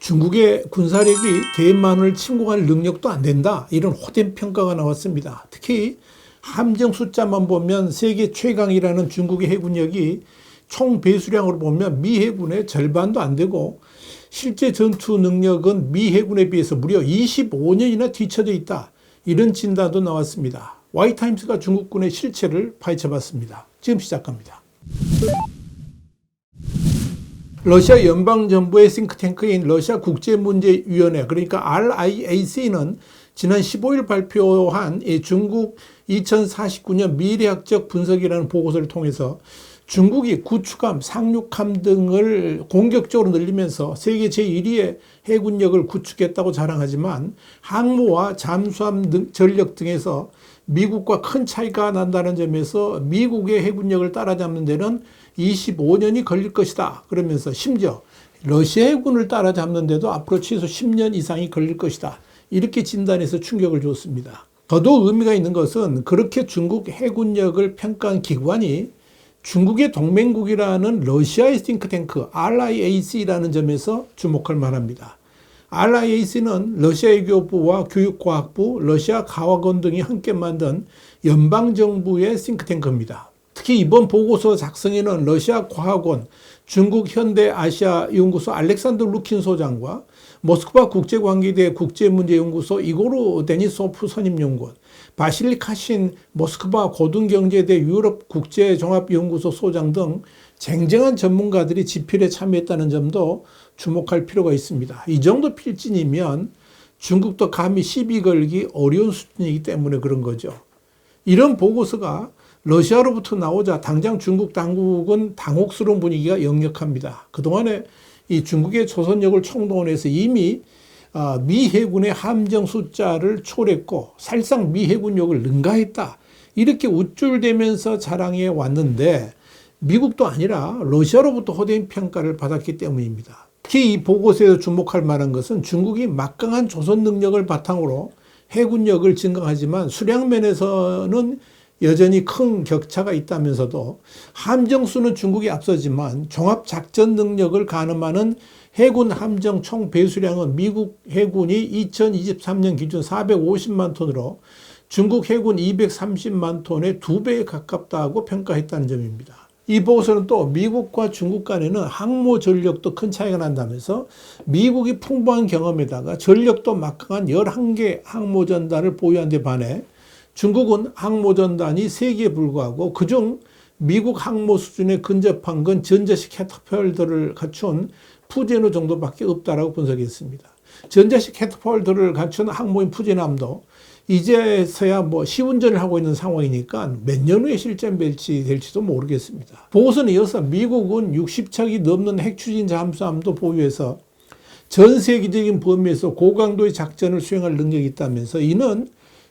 중국의 군사력이 대만을 침공할 능력도 안 된다. 이런 호된 평가가 나왔습니다. 특히 함정 숫자만 보면 세계 최강이라는 중국의 해군력이 총 배수량으로 보면 미 해군의 절반도 안 되고 실제 전투 능력은 미 해군에 비해서 무려 25년이나 뒤처져 있다. 이런 진단도 나왔습니다. 와이타임스가 중국군의 실체를 파헤쳐봤습니다. 지금 시작합니다. 러시아 연방정부의 싱크탱크인 러시아 국제문제위원회, 그러니까 RIAC는 지난 15일 발표한 중국 2049년 미래학적 분석이라는 보고서를 통해서 중국이 구축함, 상륙함 등을 공격적으로 늘리면서 세계 제1위의 해군력을 구축했다고 자랑하지만 항모와 잠수함 전력 등에서 미국과 큰 차이가 난다는 점에서 미국의 해군력을 따라잡는 데는 25년이 걸릴 것이다. 그러면서 심지어 러시아 해군을 따라잡는 데도 앞으로 최소 10년 이상이 걸릴 것이다. 이렇게 진단해서 충격을 줬습니다. 더더욱 의미가 있는 것은 그렇게 중국 해군력을 평가한 기관이 중국의 동맹국이라는 러시아의 싱크탱크 RIAC라는 점에서 주목할 만합니다. RIAC는 러시아 외교부와 교육과학부, 러시아 가학원 등이 함께 만든 연방정부의 싱크탱크입니다. 특히 이번 보고서 작성에는 러시아 과학원, 중국 현대아시아연구소 알렉산더 루킨 소장과 모스크바 국제관계대 국제문제연구소 이고르 데니소프 선임연구원, 바실리 카신 모스크바 고등경제대 유럽 국제종합연구소 소장 등 쟁쟁한 전문가들이 집필에 참여했다는 점도 주목할 필요가 있습니다. 이 정도 필진이면 중국도 감히 시비 걸기 어려운 수준이기 때문에 그런 거죠. 이런 보고서가 러시아로부터 나오자 당장 중국 당국은 당혹스러운 분위기가 역력합니다. 그동안에 이 중국의 조선력을 총동원해서 이미 미 해군의 함정 숫자를 초래했고 사실상 미 해군력을 능가했다. 이렇게 우쭐대면서 자랑해 왔는데 미국도 아니라 러시아로부터 호된 평가를 받았기 때문입니다. 특히 이 보고서에서 주목할 만한 것은 중국이 막강한 조선 능력을 바탕으로 해군력을 증강하지만 수량면에서는 여전히 큰 격차가 있다면서도 함정수는 중국이 앞서지만 종합작전 능력을 가늠하는 해군 함정 총 배수량은 미국 해군이 2023년 기준 450만 톤으로 중국 해군 230만 톤의 2배에 가깝다고 평가했다는 점입니다. 이 보고서는 또 미국과 중국 간에는 항모 전력도 큰 차이가 난다면서 미국이 풍부한 경험에다가 전력도 막강한 11개 항모전단을 보유한 데 반해 중국은 항모전단이 3개에 불과하고 그중 미국 항모 수준에 근접한 건 전자식 캐터펄트를 갖춘 푸제노 정도밖에 없다라고 분석했습니다. 전자식 캐터펄트를 갖춘 항모인 푸제남도 이제서야 시운전을 하고 있는 상황이니까 몇 년 후에 실전 배치될지도 모르겠습니다. 보고서는 이어서 미국은 60척이 넘는 핵추진 잠수함도 보유해서 전 세계적인 범위에서 고강도의 작전을 수행할 능력이 있다면서 이는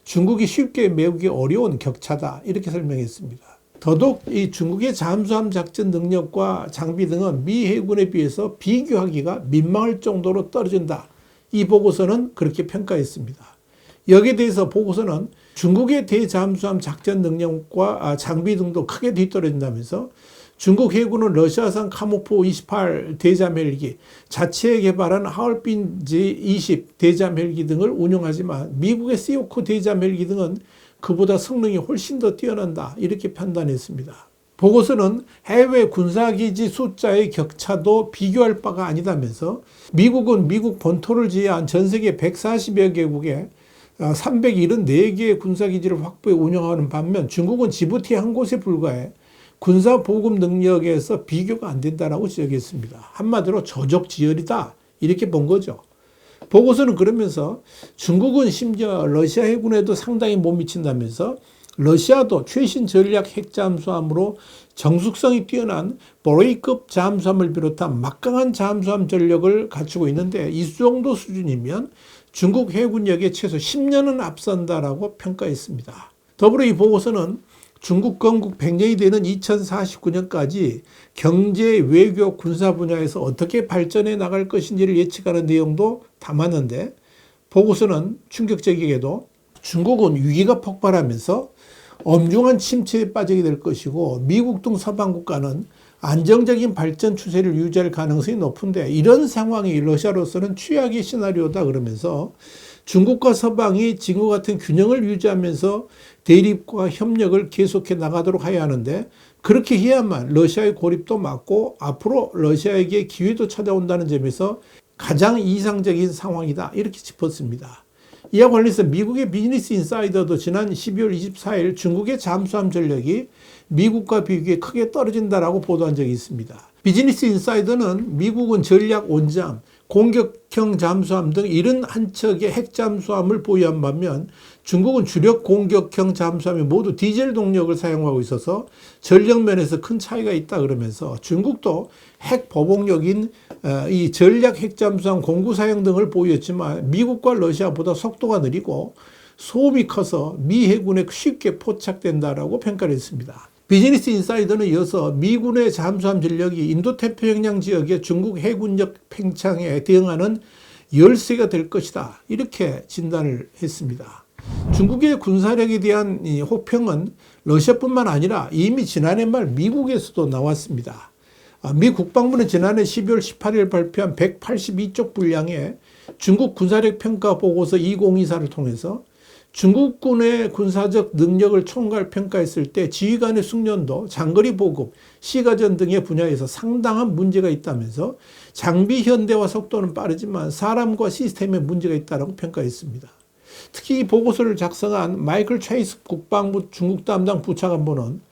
중국이 쉽게 메우기 어려운 격차다 이렇게 설명했습니다. 더더욱 이 중국의 잠수함 작전 능력과 장비 등은 미 해군에 비해서 비교하기가 민망할 정도로 떨어진다. 이 보고서는 그렇게 평가했습니다. 여기에 대해서 보고서는 중국의 대잠수함 작전 능력과 장비 등도 크게 뒤떨어진다면서 중국 해군은 러시아산 카모프 28 대잠 헬기, 자체 개발한 하얼빈지 20 대잠 헬기 등을 운용하지만 미국의 시오크 대잠 헬기 등은 그보다 성능이 훨씬 더 뛰어난다 이렇게 판단했습니다. 보고서는 해외 군사기지 숫자의 격차도 비교할 바가 아니다면서 미국은 미국 본토를 제외한 전 세계 140여 개국에 374개의 군사기지를 확보해 운영하는 반면 중국은 지부티 한 곳에 불과해 군사 보급 능력에서 비교가 안 된다라고 지적했습니다. 한마디로 저적지열이다 이렇게 본 거죠. 보고서는 그러면서 중국은 심지어 러시아 해군에도 상당히 못 미친다면서 러시아도 최신 전략 핵잠수함으로 정숙성이 뛰어난 보레이급 잠수함을 비롯한 막강한 잠수함 전력을 갖추고 있는데 이 정도 수준이면 중국 해군력에 최소 10년은 앞선다라고 평가했습니다. 더불어 이 보고서는 중국 건국 100년이 되는 2049년까지 경제, 외교, 군사 분야에서 어떻게 발전해 나갈 것인지를 예측하는 내용도 담았는데 보고서는 충격적이게도 중국은 위기가 폭발하면서 엄중한 침체에 빠지게 될 것이고 미국 등 서방 국가는 안정적인 발전 추세를 유지할 가능성이 높은데 이런 상황이 러시아로서는 최악의 시나리오다 그러면서 중국과 서방이 지금과 같은 균형을 유지하면서 대립과 협력을 계속해 나가도록 해야 하는데 그렇게 해야만 러시아의 고립도 막고 앞으로 러시아에게 기회도 찾아온다는 점에서 가장 이상적인 상황이다 이렇게 짚었습니다. 이와 관련해서 미국의 비즈니스 인사이더도 지난 12월 24일 중국의 잠수함 전력이 미국과 비교해 크게 떨어진다라고 보도한 적이 있습니다. 비즈니스 인사이더는 미국은 전략 원잠, 공격형 잠수함 등 71척의 핵잠수함을 보유한 반면 중국은 주력 공격형 잠수함이 모두 디젤 동력을 사용하고 있어서 전력 면에서 큰 차이가 있다 그러면서 중국도 핵 보복력인 이 전략 핵잠수함 공구 사용 등을 보유했지만 미국과 러시아보다 속도가 느리고 소음이 커서 미 해군에 쉽게 포착된다라고 평가를 했습니다. 비즈니스 인사이더는 이어서 미군의 잠수함 전력이 인도태평양 지역의 중국 해군력 팽창에 대응하는 열쇠가 될 것이다 이렇게 진단을 했습니다. 중국의 군사력에 대한 이 혹평은 러시아뿐만 아니라 이미 지난해 말 미국에서도 나왔습니다. 미 국방부는 지난해 12월 18일 발표한 182쪽 분량의 중국 군사력 평가 보고서 2024를 통해서 중국군의 군사적 능력을 총괄 평가했을 때 지휘관의 숙련도, 장거리 보급, 시가전 등의 분야에서 상당한 문제가 있다면서 장비 현대화 속도는 빠르지만 사람과 시스템에 문제가 있다고 평가했습니다. 특히 이 보고서를 작성한 마이클 체이스 국방부 중국 담당 부차관보는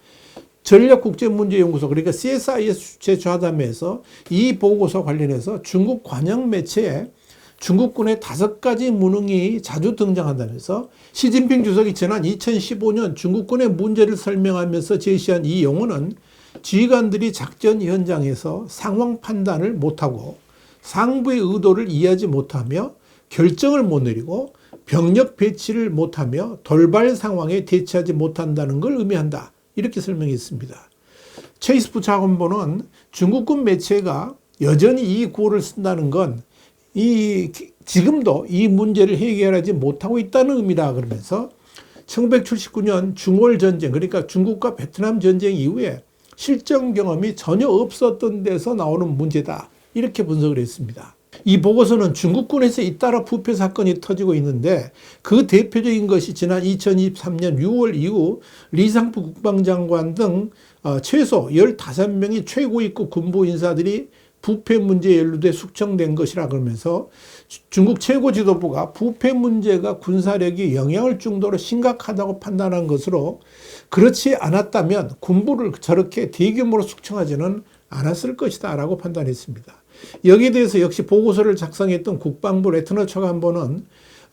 전략국제문제연구소 그러니까 CSIS 주최 좌담회에서 이 보고서 관련해서 중국 관영 매체에 중국군의 5가지 무능이 자주 등장한다면서 시진핑 주석이 지난 2015년 중국군의 문제를 설명하면서 제시한 이 용어는 지휘관들이 작전 현장에서 상황 판단을 못하고 상부의 의도를 이해하지 못하며 결정을 못 내리고 병력 배치를 못하며 돌발 상황에 대처하지 못한다는 걸 의미한다. 이렇게 설명했습니다. 체이스 부차관보는 중국군 매체가 여전히 이 구호를 쓴다는 건 지금도 이 문제를 해결하지 못하고 있다는 의미다 그러면서 1979년 중월 전쟁 그러니까 중국과 베트남 전쟁 이후에 실전 경험이 전혀 없었던 데서 나오는 문제다 이렇게 분석을 했습니다. 이 보고서는 중국군에서 잇따라 부패 사건이 터지고 있는데 그 대표적인 것이 지난 2023년 6월 이후 리상프 국방장관 등 최소 15명의 최고위급 군부 인사들이 부패 문제에 연루돼 숙청된 것이라 그러면서 중국 최고 지도부가 부패 문제가 군사력에 영향을 줄 정도로 심각하다고 판단한 것으로 그렇지 않았다면 군부를 저렇게 대규모로 숙청하지는 않았을 것이다 라고 판단했습니다. 여기에 대해서 역시 보고서를 작성했던 국방부 레트너 차관보는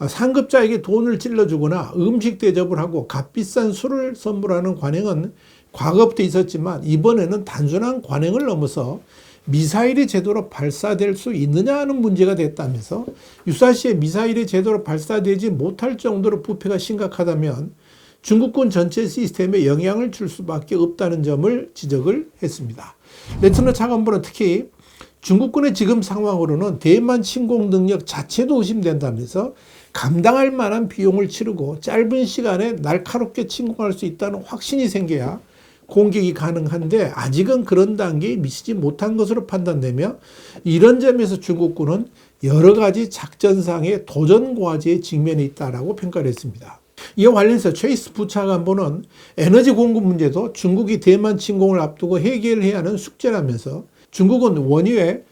상급자에게 돈을 찔러주거나 음식 대접을 하고 값비싼 술을 선물하는 관행은 과거부터 있었지만 이번에는 단순한 관행을 넘어서 미사일이 제대로 발사될 수 있느냐 하는 문제가 됐다면서 유사시에 미사일이 제대로 발사되지 못할 정도로 부패가 심각하다면 중국군 전체 시스템에 영향을 줄 수밖에 없다는 점을 지적을 했습니다. 레트너 차관보는 특히 중국군의 지금 상황으로는 대만 침공 능력 자체도 의심된다면서 감당할 만한 비용을 치르고 짧은 시간에 날카롭게 침공할 수 있다는 확신이 생겨야 공격이 가능한데 아직은 그런 단계에 미치지 못한 것으로 판단되며 이런 점에서 중국군은 여러 가지 작전상의 도전 과제에 직면해 있다라고 평가를 했습니다. 이와 관련해서 체이스 부차관보는 에너지 공급 문제도 중국이 대만 침공을 앞두고 해결해야 하는 숙제라면서 중국은 원유의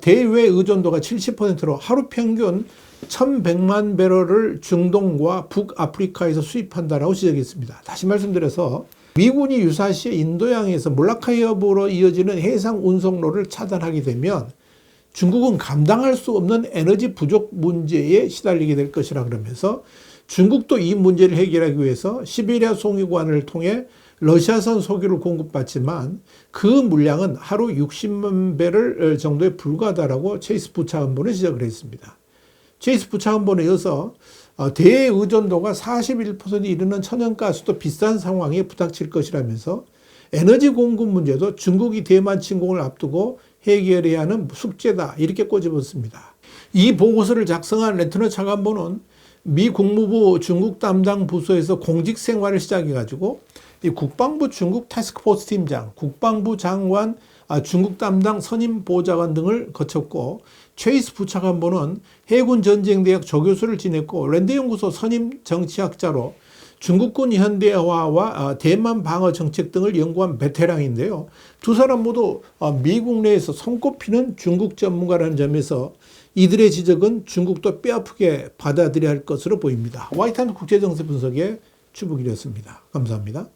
대외 의존도가 70%로 하루 평균 1100만 배럴을 중동과 북아프리카에서 수입한다라고 지적했습니다. 다시 말씀드려서 미군이 유사시에 인도양에서 몰라카 해협으로 이어지는 해상 운송로를 차단하게 되면 중국은 감당할 수 없는 에너지 부족 문제에 시달리게 될 것이라 그러면서 중국도 이 문제를 해결하기 위해서 시베리아 송유관을 통해 러시아산 석유를 공급받지만 그 물량은 하루 60만 배럴 정도에 불과하다라고 체이스 부차관보는 지적을 했습니다. 체이스 부차관보는 이어서 대의존도가 41%에 이르는 천연가스도 비싼 상황에 부닥칠 것이라면서 에너지 공급 문제도 중국이 대만 침공을 앞두고 해결해야 하는 숙제다 이렇게 꼬집었습니다. 이 보고서를 작성한 레트너 차관보는 미 국무부 중국 담당 부서에서 공직 생활을 시작해가지고 이 국방부 중국 태스크포스 팀장, 국방부 장관 중국 담당 선임 보좌관 등을 거쳤고, 최이스 부차관보는 해군 전쟁대학 조교수를 지냈고 랜드 연구소 선임 정치학자로 중국군 현대화와 대만 방어 정책 등을 연구한 베테랑인데요. 두 사람 모두 미국 내에서 손꼽히는 중국 전문가라는 점에서 이들의 지적은 중국도 뼈아프게 받아들여야 할 것으로 보입니다. 화이트한드 국제정세 분석의 추북이었습니다. 감사합니다.